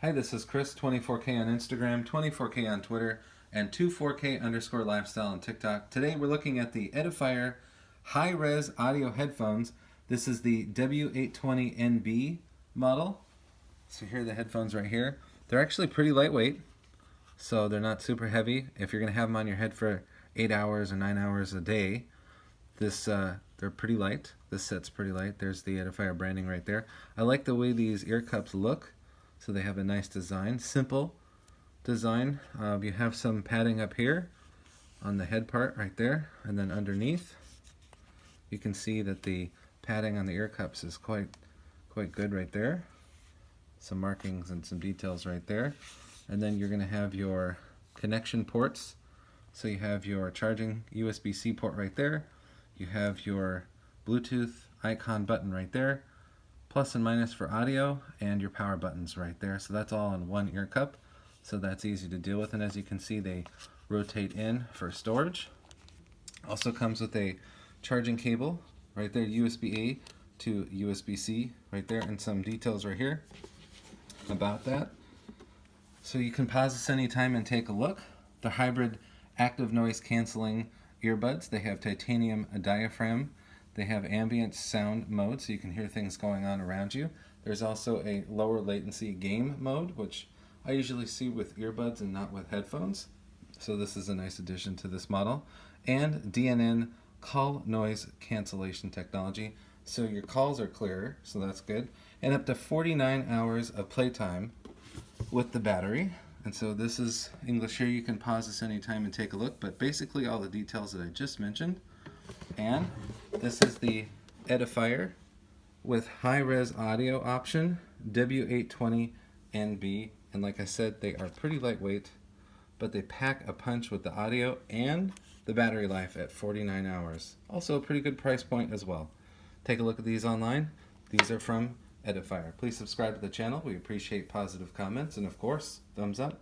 Hi, this is Chris, 24K on Instagram, 24K on Twitter, and 24K_lifestyle on TikTok. Today we're looking at the Edifier high-res audio headphones. This is the W820NB model. So here are the headphones right here. They're actually pretty lightweight, so they're not super heavy. If you're going to have them on your head for 8 hours or 9 hours a day, they're pretty light. This set's pretty light. There's the Edifier branding right there. I like the way these ear cups look. So they have a nice design, simple design. You have some padding up here on the head part right there, and then underneath you can see that the padding on the ear cups is quite good right there. Some markings and some details right there. And then you're going to have your connection ports. So you have your charging USB-C port right there. You have your Bluetooth icon button right there. Plus and minus for audio, and your power buttons right there. So that's all in one ear cup, so that's easy to deal with. And as you can see, they rotate in for storage. Also comes with a charging cable right there, USB-A to USB-C right there, and some details right here about that. So you can pause this anytime and take a look. The hybrid active noise canceling earbuds. They have titanium diaphragm. They have ambient sound mode, so you can hear things going on around you. There's also a lower latency game mode, which I usually see with earbuds and not with headphones. So this is a nice addition to this model. And DNN call noise cancellation technology, so your calls are clearer, so that's good. And up to 49 hours of playtime with the battery. And so this is English here. You can pause this anytime and take a look, but basically all the details that I just mentioned. And this is the Edifier with high-res audio option, W820NB. And like I said, they are pretty lightweight, but they pack a punch with the audio and the battery life at 49 hours. Also a pretty good price point as well. Take a look at these online. These are from Edifier. Please subscribe to the channel. We appreciate positive comments and, of course, thumbs up.